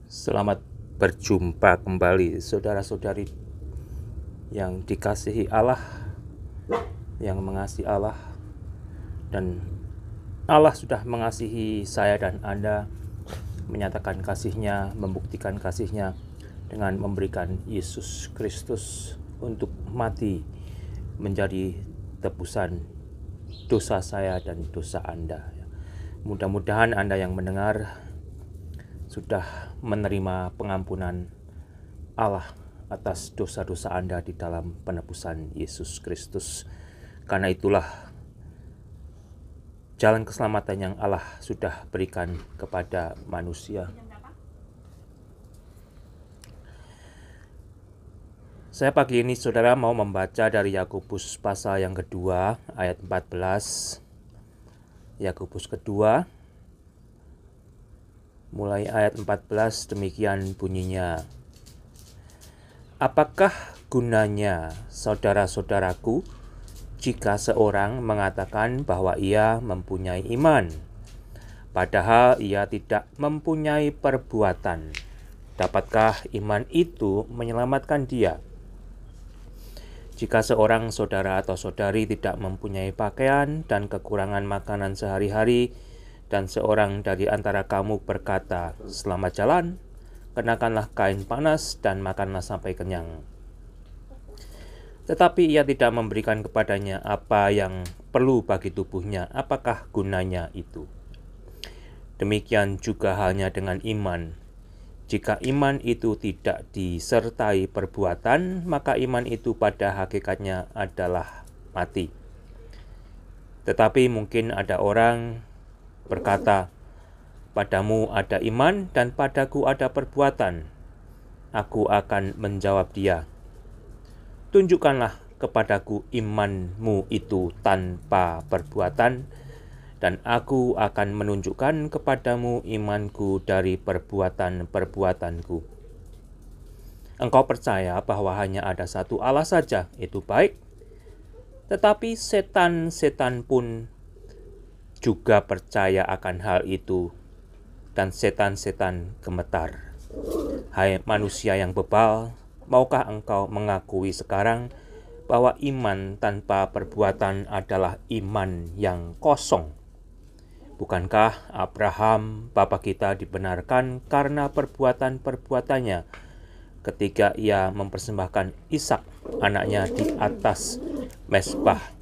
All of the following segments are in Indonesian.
Selamat berjumpa kembali saudara-saudari yang dikasihi Allah, yang mengasihi Allah, dan Allah sudah mengasihi saya dan Anda, menyatakan kasih-Nya, membuktikan kasih-Nya dengan memberikan Yesus Kristus untuk mati menjadi tebusan dosa saya dan dosa Anda. Mudah-mudahan Anda yang mendengar sudah menerima pengampunan Allah atas dosa-dosa Anda di dalam penebusan Yesus Kristus. Karena itulah jalan keselamatan yang Allah sudah berikan kepada manusia. Saya pagi ini saudara mau membaca dari Yakobus pasal yang kedua ayat 14. Yakobus kedua mulai ayat 14 demikian bunyinya. Apakah gunanya saudara-saudaraku jika seorang mengatakan bahwa ia mempunyai iman, padahal ia tidak mempunyai perbuatan? Dapatkah iman itu menyelamatkan dia? Jika seorang saudara atau saudari tidak mempunyai pakaian dan kekurangan makanan sehari-hari, dan seorang dari antara kamu berkata, "Selamat jalan, kenakanlah kain panas dan makanlah sampai kenyang," tetapi ia tidak memberikan kepadanya apa yang perlu bagi tubuhnya, apakah gunanya itu? Demikian juga halnya dengan iman. Jika iman itu tidak disertai perbuatan, maka iman itu pada hakikatnya adalah mati. Tetapi mungkin ada orang berkata, "Padamu ada iman dan padaku ada perbuatan." Aku akan menjawab dia, "Tunjukkanlah kepadaku imanmu itu tanpa perbuatan, dan aku akan menunjukkan kepadamu imanku dari perbuatan-perbuatanku." Engkau percaya bahwa hanya ada satu Allah saja, itu baik. Tetapi setan-setan pun juga percaya akan hal itu, dan setan-setan gemetar. Hai manusia yang bebal, maukah engkau mengakui sekarang bahwa iman tanpa perbuatan adalah iman yang kosong? Bukankah Abraham bapa kita dibenarkan karena perbuatan-perbuatannya ketika ia mempersembahkan Ishak anaknya di atas mezbah?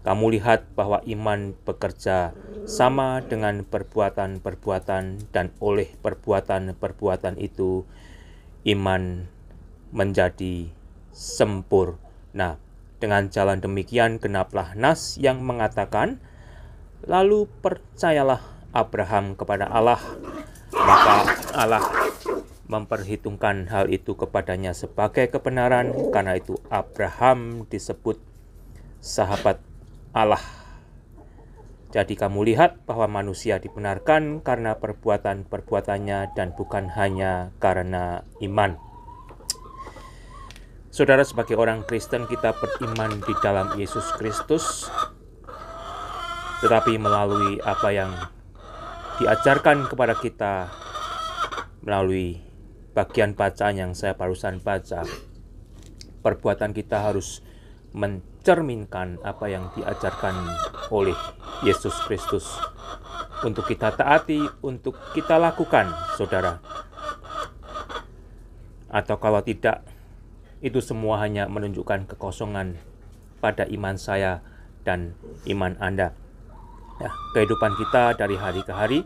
Kamu lihat bahwa iman bekerja sama dengan perbuatan-perbuatan, dan oleh perbuatan-perbuatan itu iman menjadi sempurna. Dengan jalan demikian genaplah nas yang mengatakan, "Lalu percayalah Abraham kepada Allah, maka Allah memperhitungkan hal itu kepadanya sebagai kebenaran. Karena itu Abraham disebut sahabat Allah." Jadi kamu lihat bahwa manusia dibenarkan karena perbuatan-perbuatannya dan bukan hanya karena iman. Saudara, sebagai orang Kristen kita beriman di dalam Yesus Kristus, tetapi melalui apa yang diajarkan kepada kita melalui bagian bacaan yang saya barusan baca, perbuatan kita harus mencerminkan apa yang diajarkan oleh Yesus Kristus untuk kita taati, untuk kita lakukan, saudara. Atau kalau tidak, itu semua hanya menunjukkan kekosongan pada iman saya dan iman Anda. Ya, kehidupan kita dari hari ke hari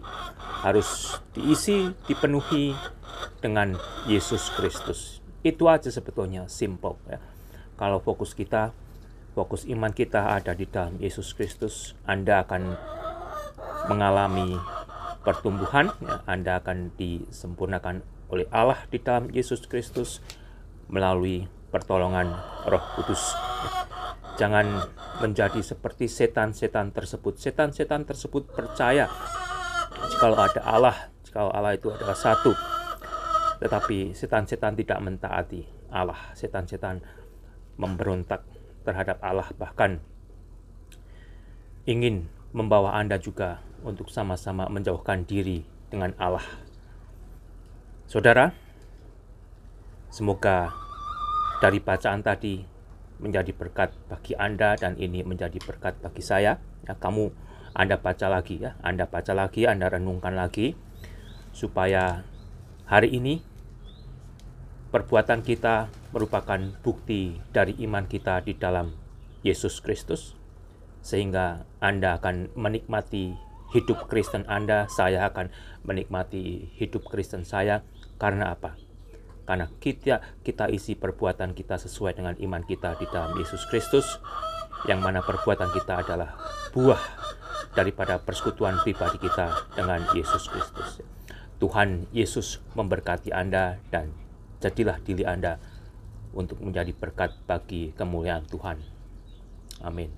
harus diisi, dipenuhi dengan Yesus Kristus. Itu aja sebetulnya, simple ya. Kalau fokus iman kita ada di dalam Yesus Kristus, Anda akan mengalami pertumbuhan, ya. Anda akan disempurnakan oleh Allah di dalam Yesus Kristus melalui pertolongan Roh Kudus. Jangan menjadi seperti setan-setan tersebut. Setan-setan tersebut percaya jikalau ada Allah, jikalau Allah itu adalah satu. Tetapi setan-setan tidak mentaati Allah. Setan-setan memberontak terhadap Allah, bahkan ingin membawa Anda juga untuk sama-sama menjauhkan diri dengan Allah. Saudara, semoga dari bacaan tadi menjadi berkat bagi Anda dan ini menjadi berkat bagi saya. Ya, Anda baca lagi ya, Anda renungkan lagi supaya hari ini perbuatan kita merupakan bukti dari iman kita di dalam Yesus Kristus, sehingga Anda akan menikmati hidup Kristen Anda, saya akan menikmati hidup Kristen saya. Karena apa? Karena kita isi perbuatan kita sesuai dengan iman kita di dalam Yesus Kristus, yang mana perbuatan kita adalah buah daripada persekutuan pribadi kita dengan Yesus Kristus. Tuhan Yesus memberkati Anda dan jadilah diri Anda untuk menjadi berkat bagi kemuliaan Tuhan. Amin.